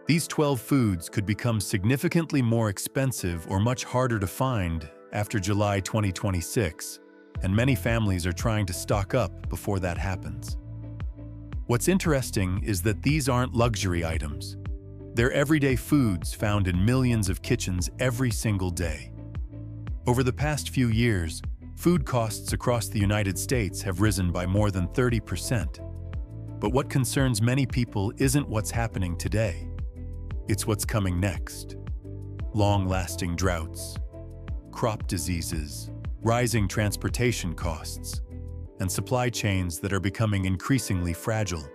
These 12 foods could become significantly more expensive or much harder to find after July 2026, and many families are trying to stock up before that happens. What's interesting is that these aren't luxury items. They're everyday foods found in millions of kitchens every single day. Over the past few years, food costs across the United States have risen by more than 30%. But what concerns many people isn't what's happening today. It's what's coming next. Long-lasting droughts, crop diseases, rising transportation costs, and supply chains that are becoming increasingly fragile.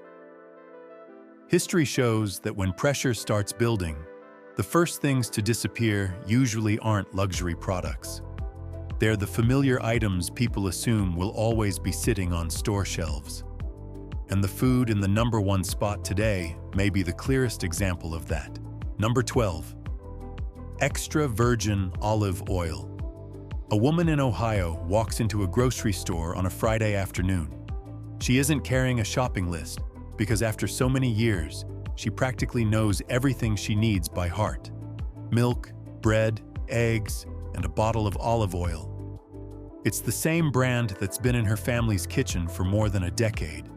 History shows that when pressure starts building, the first things to disappear usually aren't luxury products. They're the familiar items people assume will always be sitting on store shelves. And the food in the number one spot today may be the clearest example of that. Number 12. Extra virgin olive oil. A woman in Ohio walks into a grocery store on a Friday afternoon. She isn't carrying a shopping list because after so many years, she practically knows everything she needs by heart. Milk, bread, eggs, and a bottle of olive oil. It's the same brand that's been in her family's kitchen for more than a decade.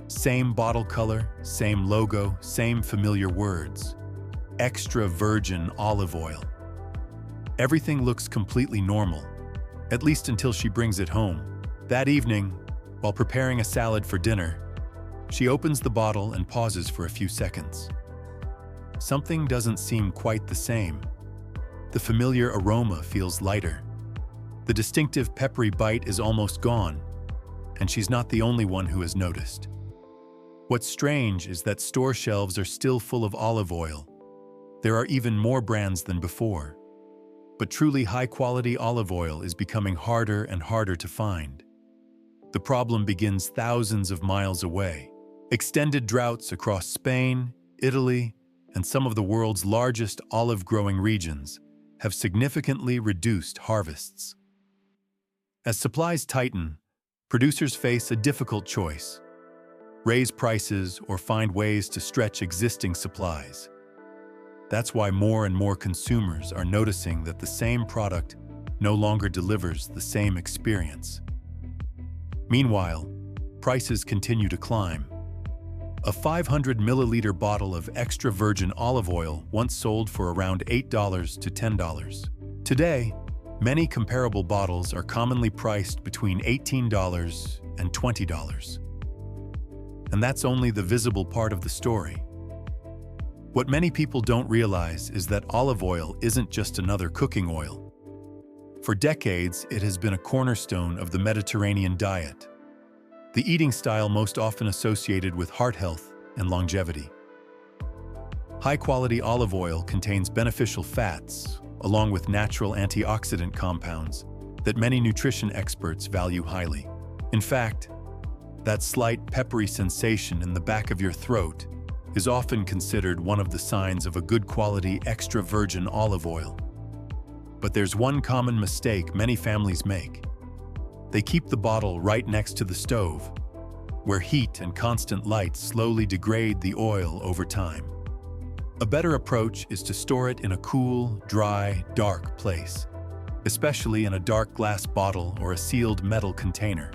Same bottle color, same logo, same familiar words. Extra virgin olive oil. Everything looks completely normal, at least until she brings it home. That evening, while preparing a salad for dinner, she opens the bottle and pauses for a few seconds. Something doesn't seem quite the same. The familiar aroma feels lighter. The distinctive peppery bite is almost gone, and she's not the only one who has noticed. What's strange is that store shelves are still full of olive oil. There are even more brands than before. But truly high-quality olive oil is becoming harder and harder to find. The problem begins thousands of miles away. Extended droughts across Spain, Italy, and some of the world's largest olive-growing regions have significantly reduced harvests. As supplies tighten, producers face a difficult choice: raise prices or find ways to stretch existing supplies. That's why more and more consumers are noticing that the same product no longer delivers the same experience. Meanwhile, prices continue to climb. A 500 milliliter bottle of extra virgin olive oil once sold for around $8 to $10. Today, many comparable bottles are commonly priced between $18 and $20. And that's only the visible part of the story. What many people don't realize is that olive oil isn't just another cooking oil. For decades, it has been a cornerstone of the Mediterranean diet, the eating style most often associated with heart health and longevity. High-quality olive oil contains beneficial fats, along with natural antioxidant compounds that many nutrition experts value highly. In fact, that slight peppery sensation in the back of your throat is often considered one of the signs of a good quality extra virgin olive oil. But there's one common mistake many families make. They keep the bottle right next to the stove, where heat and constant light slowly degrade the oil over time. A better approach is to store it in a cool, dry, dark place, especially in a dark glass bottle or a sealed metal container.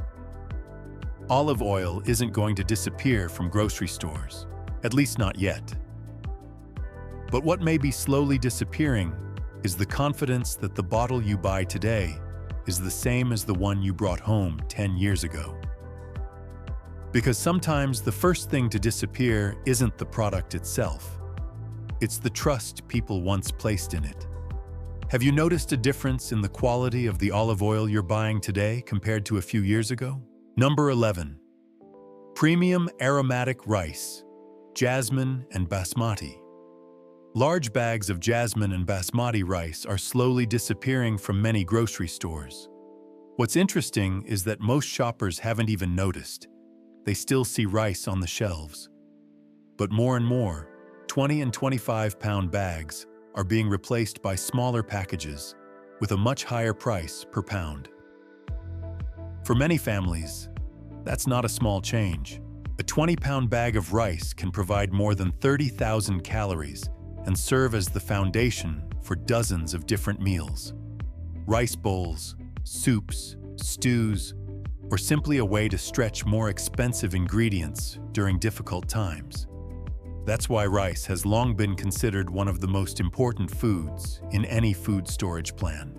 Olive oil isn't going to disappear from grocery stores. At least not yet. But what may be slowly disappearing is the confidence that the bottle you buy today is the same as the one you brought home 10 years ago. Because sometimes the first thing to disappear isn't the product itself. It's the trust people once placed in it. Have you noticed a difference in the quality of the olive oil you're buying today compared to a few years ago? Number 11. Premium aromatic rice. Jasmine and basmati. Large bags of jasmine and basmati rice are slowly disappearing from many grocery stores. What's interesting is that most shoppers haven't even noticed. They still see rice on the shelves. But more and more, 20 and 25-pound bags are being replaced by smaller packages with a much higher price per pound. For many families, that's not a small change. A 20-pound bag of rice can provide more than 30,000 calories and serve as the foundation for dozens of different meals. Rice bowls, soups, stews, or simply a way to stretch more expensive ingredients during difficult times. That's why rice has long been considered one of the most important foods in any food storage plan.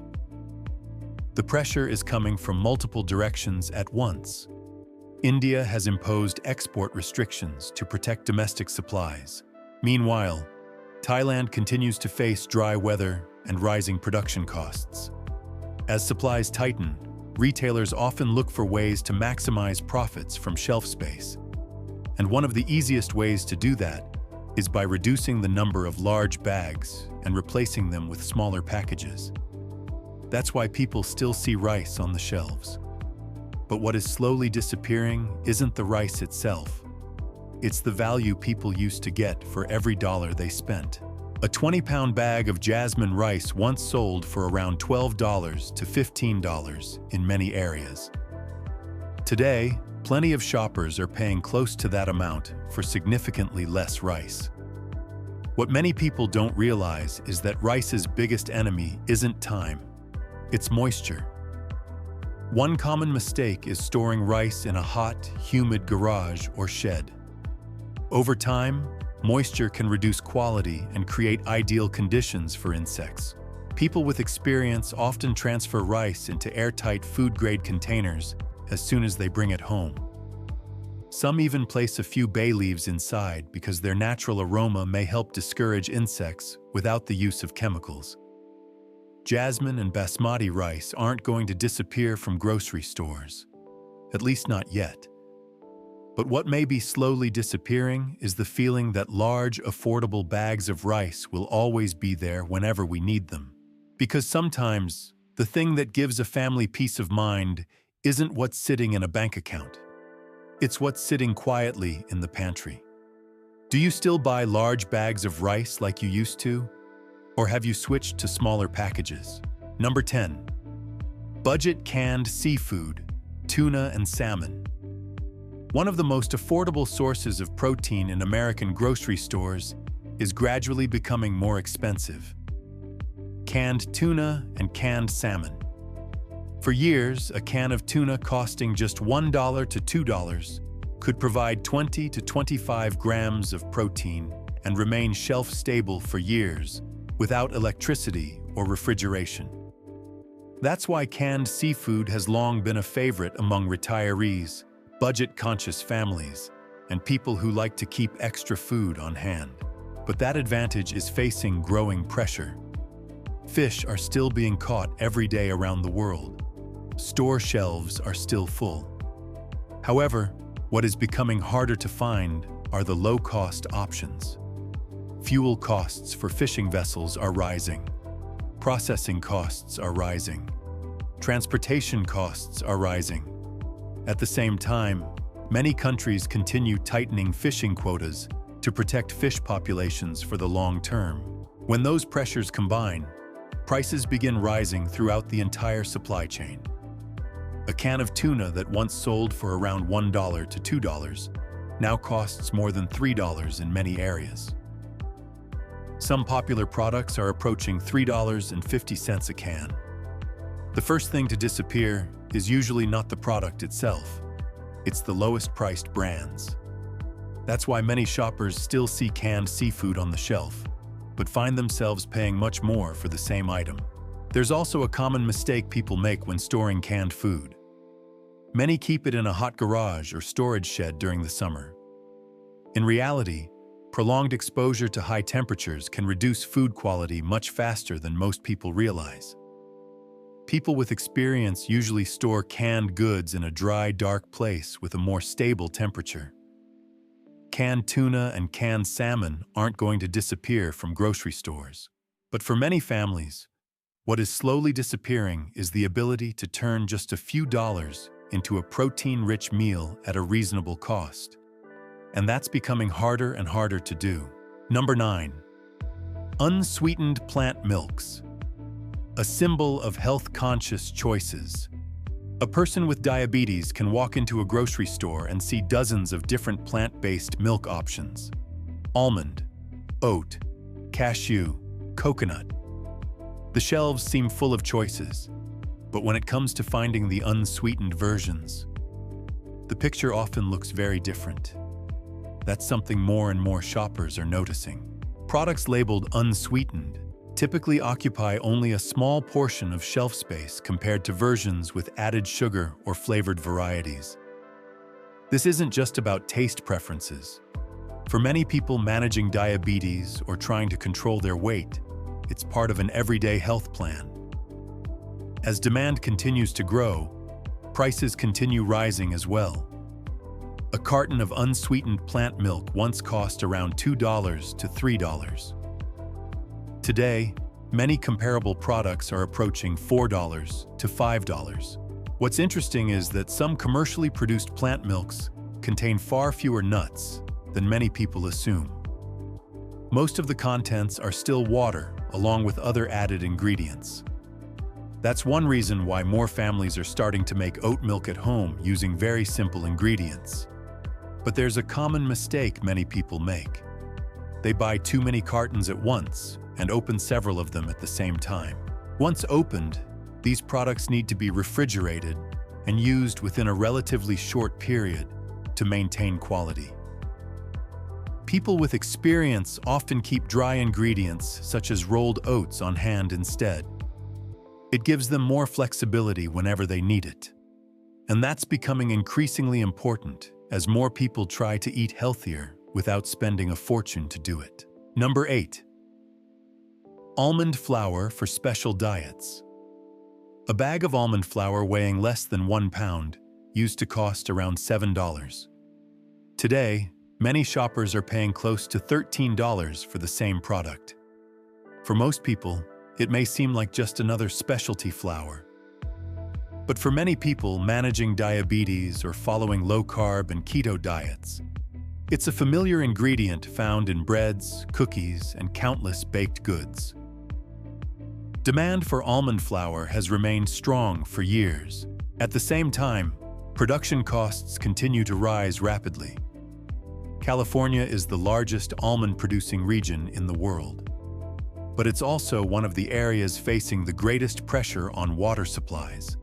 The pressure is coming from multiple directions at once. India has imposed export restrictions to protect domestic supplies. Meanwhile, Thailand continues to face dry weather and rising production costs. As supplies tighten, retailers often look for ways to maximize profits from shelf space. And one of the easiest ways to do that is by reducing the number of large bags and replacing them with smaller packages. That's why people still see rice on the shelves. But what is slowly disappearing isn't the rice itself. It's the value people used to get for every dollar they spent. A 20-pound bag of jasmine rice once sold for around $12 to $15 in many areas. Today, plenty of shoppers are paying close to that amount for significantly less rice. What many people don't realize is that rice's biggest enemy isn't time, it's moisture. One common mistake is storing rice in a hot, humid garage or shed. Over time, moisture can reduce quality and create ideal conditions for insects. People with experience often transfer rice into airtight food-grade containers as soon as they bring it home. Some even place a few bay leaves inside because their natural aroma may help discourage insects without the use of chemicals. Jasmine and basmati rice aren't going to disappear from grocery stores, at least not yet. But what may be slowly disappearing is the feeling that large, affordable bags of rice will always be there whenever we need them. Because sometimes, the thing that gives a family peace of mind isn't what's sitting in a bank account. It's what's sitting quietly in the pantry. Do you still buy large bags of rice like you used to? Or have you switched to smaller packages? Number 10. Budget canned seafood, tuna and salmon. One of the most affordable sources of protein in American grocery stores is gradually becoming more expensive. Canned tuna and canned salmon. For years, a can of tuna costing just $1 to $2 could provide 20 to 25 grams of protein and remain shelf-stable for years without electricity or refrigeration. That's why canned seafood has long been a favorite among retirees, budget-conscious families, and people who like to keep extra food on hand. But that advantage is facing growing pressure. Fish are still being caught every day around the world. Store shelves are still full. However, what is becoming harder to find are the low-cost options. Fuel costs for fishing vessels are rising. Processing costs are rising. Transportation costs are rising. At the same time, many countries continue tightening fishing quotas to protect fish populations for the long term. When those pressures combine, prices begin rising throughout the entire supply chain. A can of tuna that once sold for around $1 to $2 now costs more than $3 in many areas. Some popular products are approaching $3.50 a can. The first thing to disappear is usually not the product itself. It's the lowest-priced brands. That's why many shoppers still see canned seafood on the shelf, but find themselves paying much more for the same item. There's also a common mistake people make when storing canned food. Many keep it in a hot garage or storage shed during the summer. In reality, prolonged exposure to high temperatures can reduce food quality much faster than most people realize. People with experience usually store canned goods in a dry, dark place with a more stable temperature. Canned tuna and canned salmon aren't going to disappear from grocery stores. But for many families, what is slowly disappearing is the ability to turn just a few dollars into a protein-rich meal at a reasonable cost. And that's becoming harder and harder to do. Number 9. Unsweetened plant milks. A symbol of health-conscious choices. A person with diabetes can walk into a grocery store and see dozens of different plant-based milk options. Almond, oat, cashew, coconut. The shelves seem full of choices, but when it comes to finding the unsweetened versions, the picture often looks very different. That's something more and more shoppers are noticing. Products labeled unsweetened typically occupy only a small portion of shelf space compared to versions with added sugar or flavored varieties. This isn't just about taste preferences. For many people managing diabetes or trying to control their weight, it's part of an everyday health plan. As demand continues to grow, prices continue rising as well. A carton of unsweetened plant milk once cost around $2 to $3. Today, many comparable products are approaching $4 to $5. What's interesting is that some commercially produced plant milks contain far fewer nuts than many people assume. Most of the contents are still water, along with other added ingredients. That's one reason why more families are starting to make oat milk at home using very simple ingredients. But there's a common mistake many people make. They buy too many cartons at once and open several of them at the same time. Once opened, these products need to be refrigerated and used within a relatively short period to maintain quality. People with experience often keep dry ingredients such as rolled oats on hand instead. It gives them more flexibility whenever they need it. And that's becoming increasingly important as more people try to eat healthier without spending a fortune to do it. Number 8. Almond flour for special diets. A bag of almond flour weighing less than 1 pound used to cost around $7. Today, many shoppers are paying close to $13 for the same product. For most people, it may seem like just another specialty flour. But for many people managing diabetes or following low-carb and keto diets, it's a familiar ingredient found in breads, cookies, and countless baked goods. Demand for almond flour has remained strong for years. At the same time, production costs continue to rise rapidly. California is the largest almond-producing region in the world, but it's also one of the areas facing the greatest pressure on water supplies.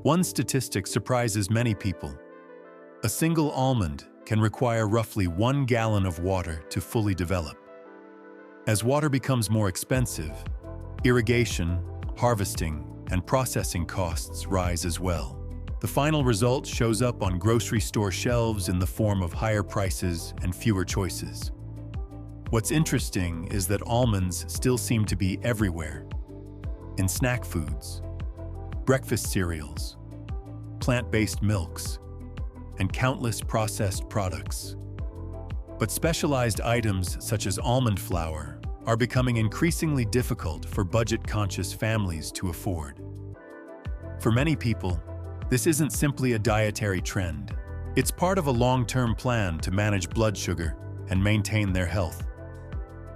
One statistic surprises many people. A single almond can require roughly 1 gallon of water to fully develop. As water becomes more expensive, irrigation, harvesting, and processing costs rise as well. The final result shows up on grocery store shelves in the form of higher prices and fewer choices. What's interesting is that almonds still seem to be everywhere. In snack foods, breakfast cereals, plant-based milks, and countless processed products. But specialized items such as almond flour are becoming increasingly difficult for budget-conscious families to afford. For many people, this isn't simply a dietary trend. It's part of a long-term plan to manage blood sugar and maintain their health.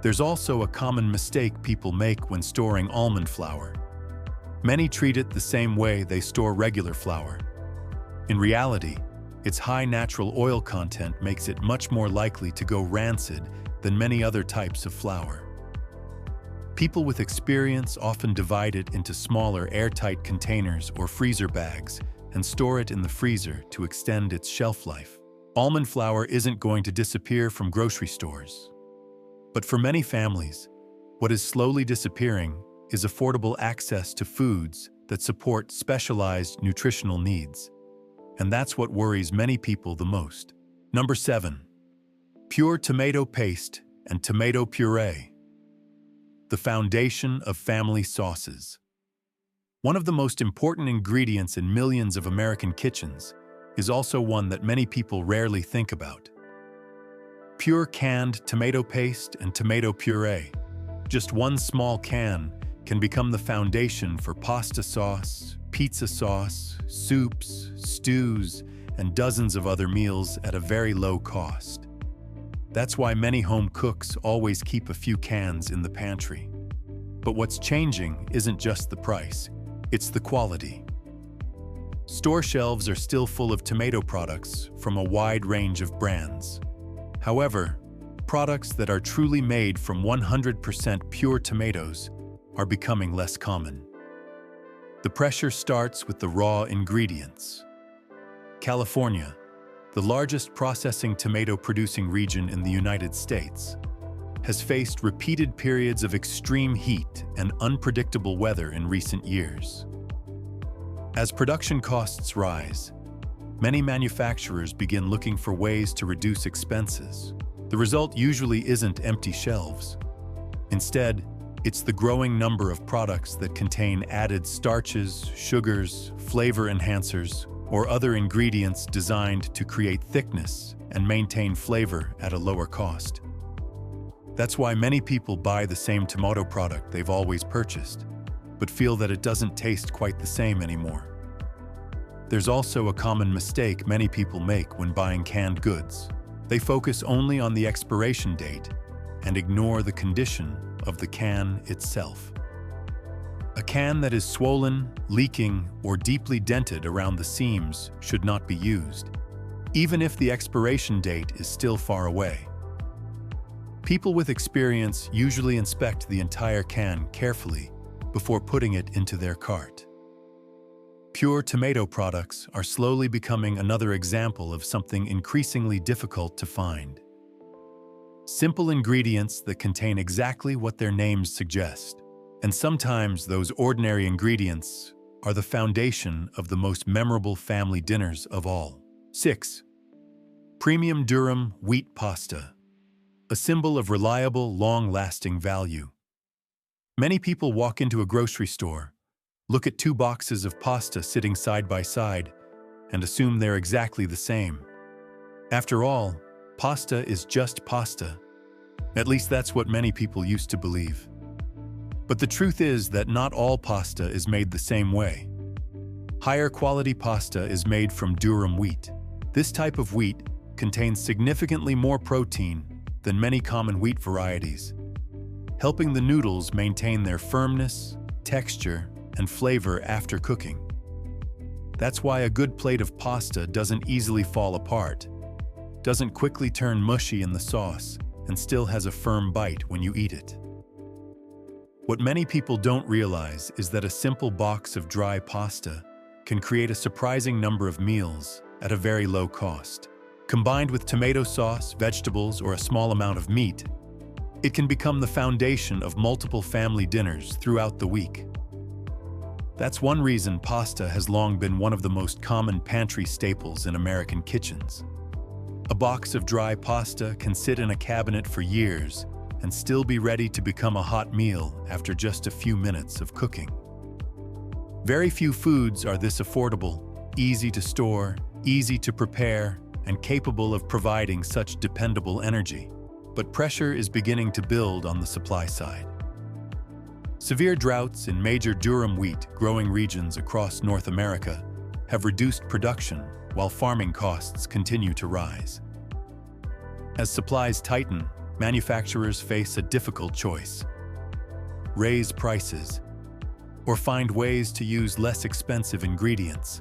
There's also a common mistake people make when storing almond flour. Many treat it the same way they store regular flour. In reality, its high natural oil content makes it much more likely to go rancid than many other types of flour. People with experience often divide it into smaller airtight containers or freezer bags and store it in the freezer to extend its shelf life. Almond flour isn't going to disappear from grocery stores. But for many families, what is slowly disappearing is affordable access to foods that support specialized nutritional needs. And that's what worries many people the most. Number 7. Pure tomato paste and tomato puree. The foundation of family sauces. One of the most important ingredients in millions of American kitchens is also one that many people rarely think about. Pure canned tomato paste and tomato puree. Just one small can can become the foundation for pasta sauce, pizza sauce, soups, stews, and dozens of other meals at a very low cost. That's why many home cooks always keep a few cans in the pantry. But what's changing isn't just the price, it's the quality. Store shelves are still full of tomato products from a wide range of brands. However, products that are truly made from 100% pure tomatoes are becoming less common. The pressure starts with the raw ingredients. California, the largest processing tomato-producing region in the United States, has faced repeated periods of extreme heat and unpredictable weather in recent years. As production costs rise, many manufacturers begin looking for ways to reduce expenses. The result usually isn't empty shelves. Instead, it's the growing number of products that contain added starches, sugars, flavor enhancers, or other ingredients designed to create thickness and maintain flavor at a lower cost. That's why many people buy the same tomato product they've always purchased, but feel that it doesn't taste quite the same anymore. There's also a common mistake many people make when buying canned goods. They focus only on the expiration date and ignore the condition of the can itself. A can that is swollen, leaking, or deeply dented around the seams should not be used, even if the expiration date is still far away. People with experience usually inspect the entire can carefully before putting it into their cart. Pure tomato products are slowly becoming another example of something increasingly difficult to find. Simple ingredients that contain exactly what their names suggest. And sometimes those ordinary ingredients are the foundation of the most memorable family dinners of all. 6. Premium durum wheat pasta, a symbol of reliable, long-lasting value. Many people walk into a grocery store, look at two boxes of pasta sitting side by side, and assume they're exactly the same. After all, pasta is just pasta. At least that's what many people used to believe. But the truth is that not all pasta is made the same way. Higher quality pasta is made from durum wheat. This type of wheat contains significantly more protein than many common wheat varieties, helping the noodles maintain their firmness, texture, and flavor after cooking. That's why a good plate of pasta doesn't easily fall apart, doesn't quickly turn mushy in the sauce, and still has a firm bite when you eat it. What many people don't realize is that a simple box of dry pasta can create a surprising number of meals at a very low cost. Combined with tomato sauce, vegetables, or a small amount of meat, it can become the foundation of multiple family dinners throughout the week. That's one reason pasta has long been one of the most common pantry staples in American kitchens. A box of dry pasta can sit in a cabinet for years and still be ready to become a hot meal after just a few minutes of cooking. Very few foods are this affordable, easy to store, easy to prepare, and capable of providing such dependable energy. But pressure is beginning to build on the supply side. Severe droughts in major durum wheat growing regions across North America have reduced production while farming costs continue to rise. As supplies tighten, manufacturers face a difficult choice: raise prices or find ways to use less expensive ingredients.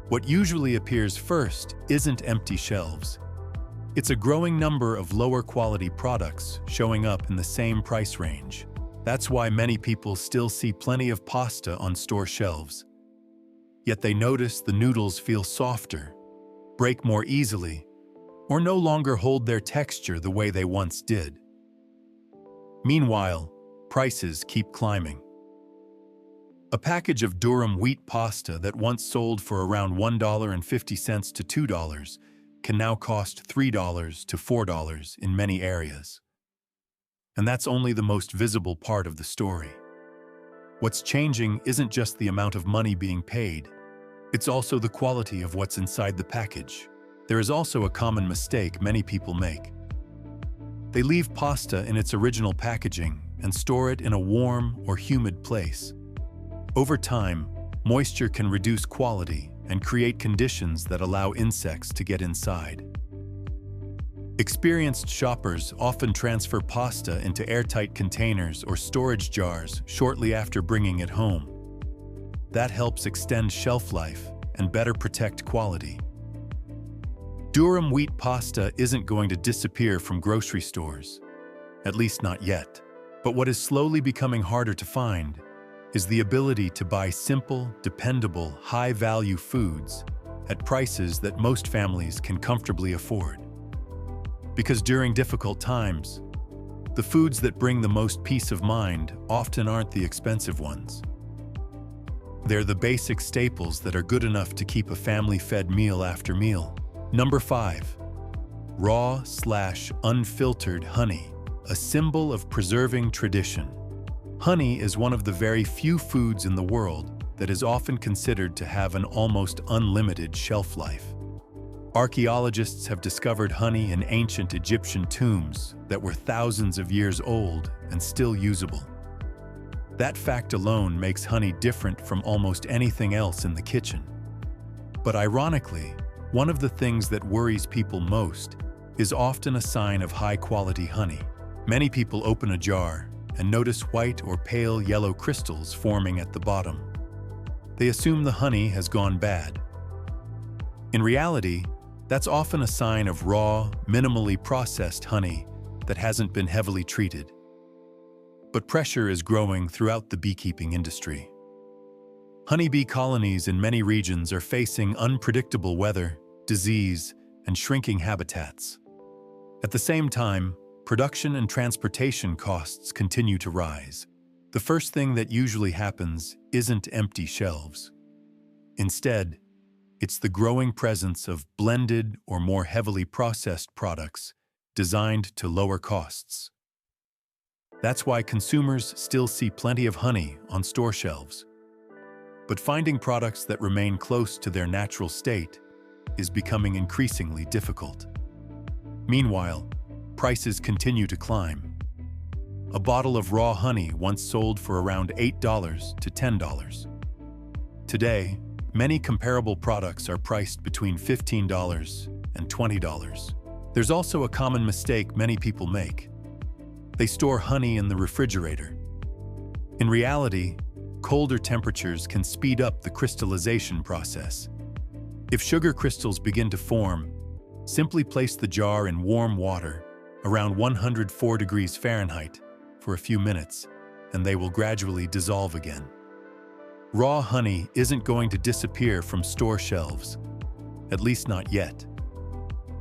What usually appears first isn't empty shelves. It's a growing number of lower quality products showing up in the same price range. That's why many people still see plenty of pasta on store shelves. Yet they notice the noodles feel softer, break more easily, or no longer hold their texture the way they once did. Meanwhile, prices keep climbing. A package of durum wheat pasta that once sold for around $1.50 to $2 can now cost $3 to $4 in many areas. And that's only the most visible part of the story. What's changing isn't just the amount of money being paid, it's also the quality of what's inside the package. There is also a common mistake many people make. They leave pasta in its original packaging and store it in a warm or humid place. Over time, moisture can reduce quality and create conditions that allow insects to get inside. Experienced shoppers often transfer pasta into airtight containers or storage jars shortly after bringing it home. That helps extend shelf life and better protect quality. Durum wheat pasta isn't going to disappear from grocery stores, at least not yet. But what is slowly becoming harder to find is the ability to buy simple, dependable, high-value foods at prices that most families can comfortably afford. Because during difficult times, the foods that bring the most peace of mind often aren't the expensive ones. They're the basic staples that are good enough to keep a family fed meal after meal. Number 5. Raw/unfiltered honey, a symbol of preserving tradition. Honey is one of the very few foods in the world that is often considered to have an almost unlimited shelf life. Archaeologists have discovered honey in ancient Egyptian tombs that were thousands of years old and still usable. That fact alone makes honey different from almost anything else in the kitchen. But ironically, one of the things that worries people most is often a sign of high-quality honey. Many people open a jar and notice white or pale yellow crystals forming at the bottom. They assume the honey has gone bad. In reality, that's often a sign of raw, minimally processed honey that hasn't been heavily treated. But pressure is growing throughout the beekeeping industry. Honeybee colonies in many regions are facing unpredictable weather, disease, and shrinking habitats. At the same time, production and transportation costs continue to rise. The first thing that usually happens isn't empty shelves. Instead, it's the growing presence of blended or more heavily processed products designed to lower costs. That's why consumers still see plenty of honey on store shelves. But finding products that remain close to their natural state is becoming increasingly difficult. Meanwhile, prices continue to climb. A bottle of raw honey once sold for around $8 to $10. Today, many comparable products are priced between $15 and $20. There's also a common mistake many people make. They store honey in the refrigerator. In reality, colder temperatures can speed up the crystallization process. If sugar crystals begin to form, simply place the jar in warm water, around 104 degrees Fahrenheit, for a few minutes, and they will gradually dissolve again. Raw honey isn't going to disappear from store shelves, at least not yet.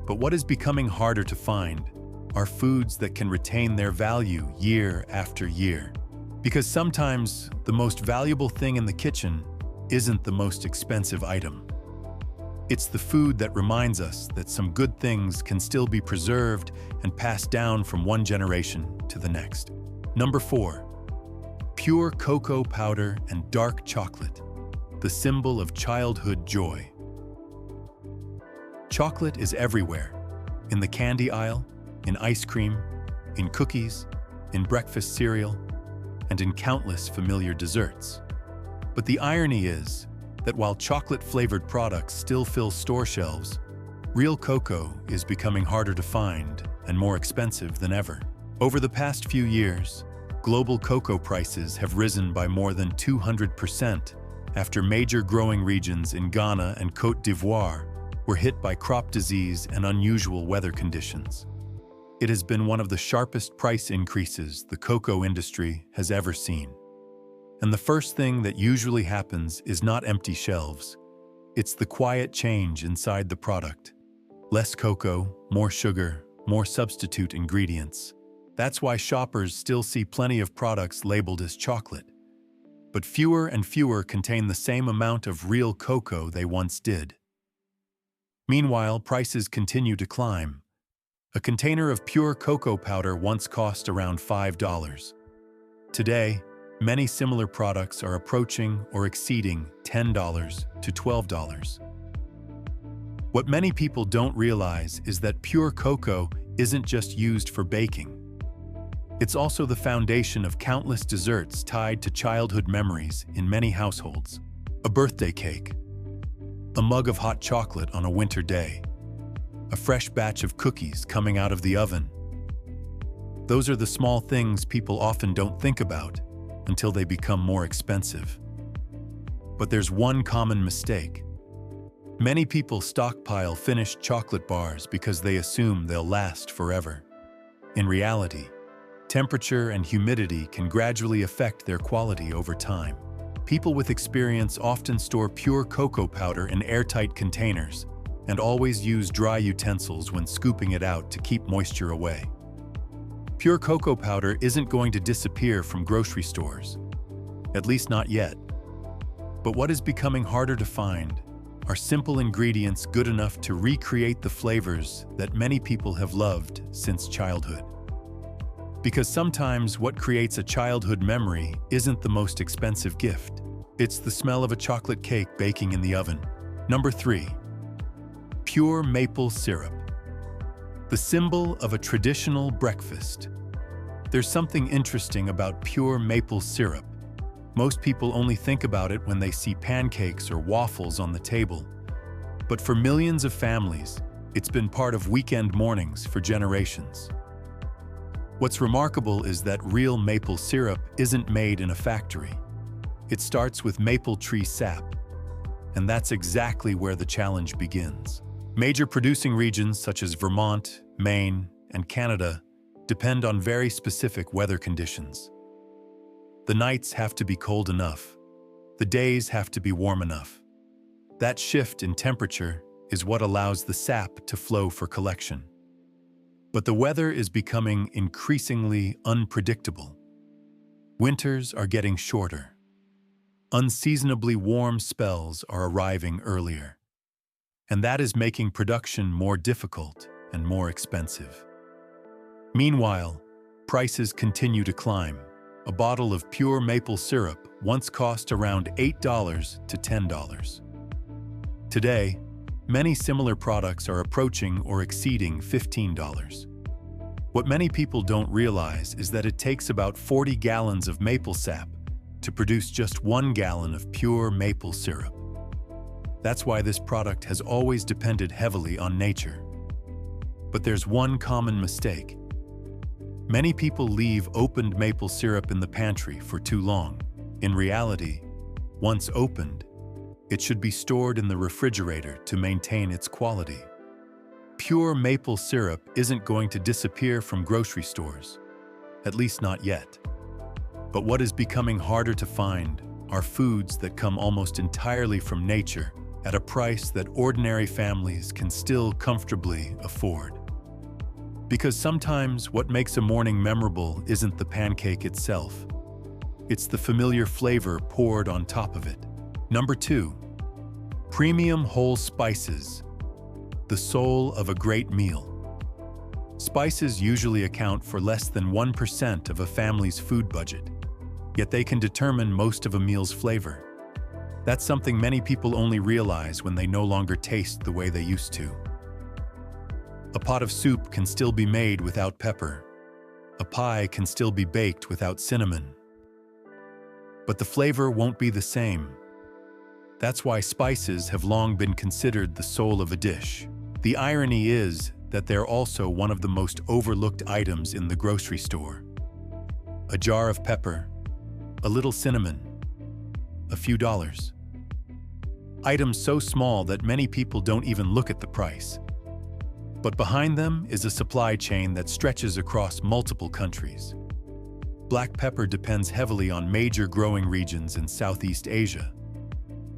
But what is becoming harder to find are foods that can retain their value year after year. Because sometimes the most valuable thing in the kitchen isn't the most expensive item. It's the food that reminds us that some good things can still be preserved and passed down from one generation to the next. Number 4. Pure cocoa powder and dark chocolate, the symbol of childhood joy. Chocolate is everywhere, in the candy aisle, in ice cream, in cookies, in breakfast cereal, and in countless familiar desserts. But the irony is that while chocolate-flavored products still fill store shelves, real cocoa is becoming harder to find and more expensive than ever. Over the past few years, global cocoa prices have risen by more than 200% after major growing regions in Ghana and Côte d'Ivoire were hit by crop disease and unusual weather conditions. It has been one of the sharpest price increases the cocoa industry has ever seen. And the first thing that usually happens is not empty shelves. It's the quiet change inside the product. Less cocoa, more sugar, more substitute ingredients. That's why shoppers still see plenty of products labeled as chocolate. But fewer and fewer contain the same amount of real cocoa they once did. Meanwhile, prices continue to climb. A container of pure cocoa powder once cost around $5. Today, many similar products are approaching or exceeding $10 to $12. What many people don't realize is that pure cocoa isn't just used for baking. It's also the foundation of countless desserts tied to childhood memories in many households. A birthday cake, a mug of hot chocolate on a winter day, a fresh batch of cookies coming out of the oven. Those are the small things people often don't think about until they become more expensive. But there's one common mistake. Many people stockpile finished chocolate bars because they assume they'll last forever. In reality, temperature and humidity can gradually affect their quality over time. People with experience often store pure cocoa powder in airtight containers and always use dry utensils when scooping it out to keep moisture away. Pure cocoa powder isn't going to disappear from grocery stores, at least not yet. But what is becoming harder to find are simple ingredients good enough to recreate the flavors that many people have loved since childhood. Because sometimes what creates a childhood memory isn't the most expensive gift. It's the smell of a chocolate cake baking in the oven. Number 3. Pure maple syrup. The symbol of a traditional breakfast. There's something interesting about pure maple syrup. Most people only think about it when they see pancakes or waffles on the table. But for millions of families, it's been part of weekend mornings for generations. What's remarkable is that real maple syrup isn't made in a factory. It starts with maple tree sap. And that's exactly where the challenge begins. Major producing regions such as Vermont, Maine, and Canada depend on very specific weather conditions. The nights have to be cold enough. The days have to be warm enough. That shift in temperature is what allows the sap to flow for collection. But the weather is becoming increasingly unpredictable. Winters are getting shorter. Unseasonably warm spells are arriving earlier. And that is making production more difficult and more expensive. Meanwhile, prices continue to climb. A bottle of pure maple syrup once cost around $8 to $10. Today, many similar products are approaching or exceeding $15. What many people don't realize is that it takes about 40 gallons of maple sap to produce just 1 gallon of pure maple syrup. That's why this product has always depended heavily on nature. But there's one common mistake. Many people leave opened maple syrup in the pantry for too long. In reality, once opened, it should be stored in the refrigerator to maintain its quality. Pure maple syrup isn't going to disappear from grocery stores, at least not yet. But what is becoming harder to find are foods that come almost entirely from nature at a price that ordinary families can still comfortably afford. Because sometimes what makes a morning memorable isn't the pancake itself. It's the familiar flavor poured on top of it. Number 2. Premium whole spices. The soul of a great meal. Spices usually account for less than 1% of a family's food budget, yet they can determine most of a meal's flavor. That's something many people only realize when they no longer taste the way they used to. A pot of soup can still be made without pepper. A pie can still be baked without cinnamon. But the flavor won't be the same. That's why spices have long been considered the soul of a dish. The irony is that they're also one of the most overlooked items in the grocery store. A jar of pepper, a little cinnamon, a few dollars. Items so small that many people don't even look at the price. But behind them is a supply chain that stretches across multiple countries. Black pepper depends heavily on major growing regions in Southeast Asia.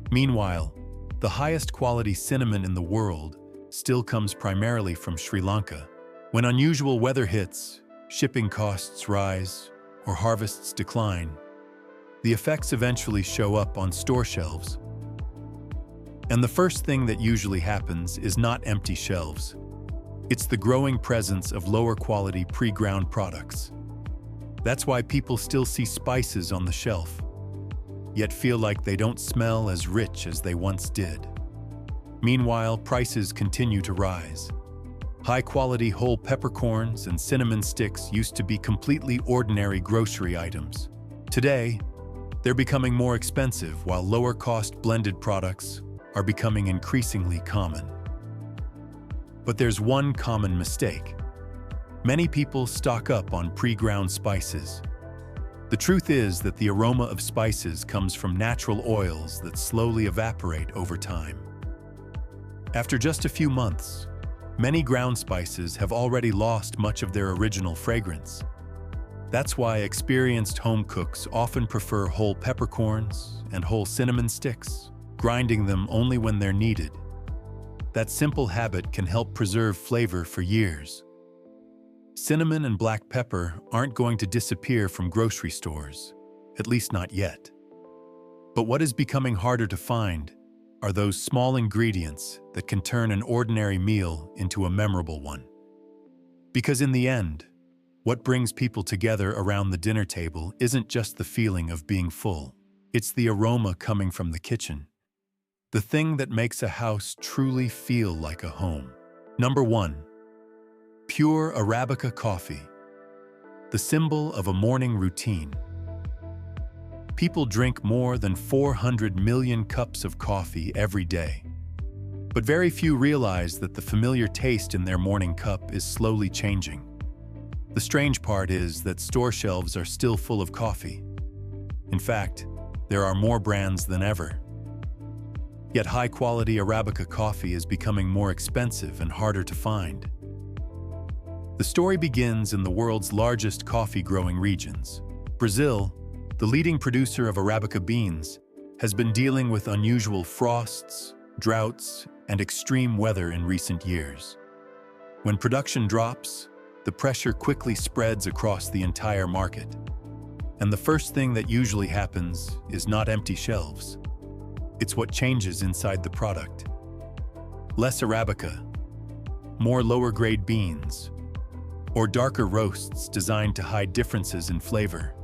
Meanwhile, the highest quality cinnamon in the world still comes primarily from Sri Lanka. When unusual weather hits, shipping costs rise, or harvests decline, the effects eventually show up on store shelves. And the first thing that usually happens is not empty shelves. It's the growing presence of lower quality pre-ground products. That's why people still see spices on the shelf, yet feel like they don't smell as rich as they once did. Meanwhile, prices continue to rise. High-quality whole peppercorns and cinnamon sticks used to be completely ordinary grocery items. Today, they're becoming more expensive while lower-cost blended products are becoming increasingly common. But there's one common mistake. Many people stock up on pre-ground spices. The truth is that the aroma of spices comes from natural oils that slowly evaporate over time. After just a few months, many ground spices have already lost much of their original fragrance. That's why experienced home cooks often prefer whole peppercorns and whole cinnamon sticks, grinding them only when they're needed. That simple habit can help preserve flavor for years. Cinnamon and black pepper aren't going to disappear from grocery stores, at least not yet. But what is becoming harder to find are those small ingredients that can turn an ordinary meal into a memorable one. Because in the end, what brings people together around the dinner table isn't just the feeling of being full. It's the aroma coming from the kitchen. The thing that makes a house truly feel like a home. Number 1. Pure Arabica coffee. The symbol of a morning routine. People drink more than 400 million cups of coffee every day. But very few realize that the familiar taste in their morning cup is slowly changing. The strange part is that store shelves are still full of coffee. In fact, there are more brands than ever. Yet high-quality Arabica coffee is becoming more expensive and harder to find. The story begins in the world's largest coffee-growing regions. Brazil, the leading producer of Arabica beans, has been dealing with unusual frosts, droughts, and extreme weather in recent years. When production drops, the pressure quickly spreads across the entire market. And the first thing that usually happens is not empty shelves. It's what changes inside the product. Less Arabica, more lower-grade beans, or darker roasts designed to hide differences in flavor.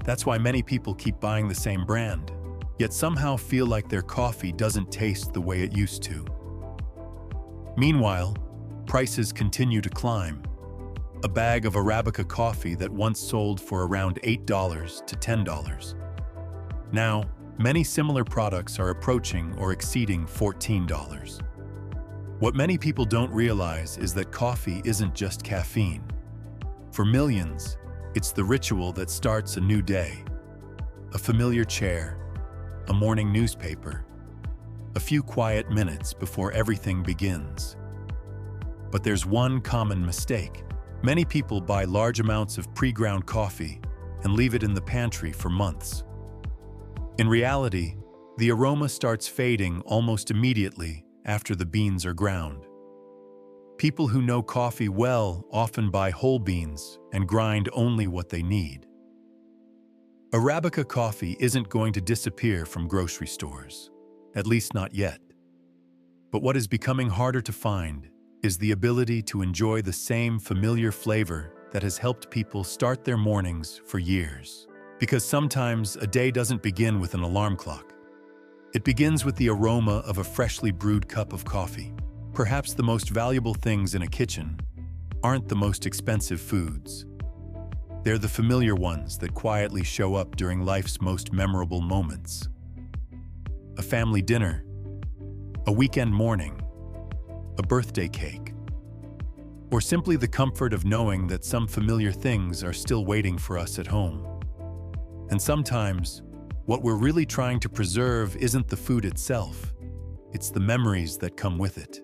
That's why many people keep buying the same brand, yet somehow feel like their coffee doesn't taste the way it used to. Meanwhile, prices continue to climb. A bag of Arabica coffee that once sold for around $8 to $10. Now, many similar products are approaching or exceeding $14. What many people don't realize is that coffee isn't just caffeine. For millions, it's the ritual that starts a new day. A familiar chair, a morning newspaper, a few quiet minutes before everything begins. But there's one common mistake. Many people buy large amounts of pre-ground coffee and leave it in the pantry for months. In reality, the aroma starts fading almost immediately after the beans are ground. People who know coffee well often buy whole beans and grind only what they need. Arabica coffee isn't going to disappear from grocery stores, at least not yet. But what is becoming harder to find is the ability to enjoy the same familiar flavor that has helped people start their mornings for years. Because sometimes a day doesn't begin with an alarm clock. It begins with the aroma of a freshly brewed cup of coffee. Perhaps the most valuable things in a kitchen aren't the most expensive foods. They're the familiar ones that quietly show up during life's most memorable moments. A family dinner, a weekend morning, a birthday cake, or simply the comfort of knowing that some familiar things are still waiting for us at home. And sometimes, what we're really trying to preserve isn't the food itself, it's the memories that come with it.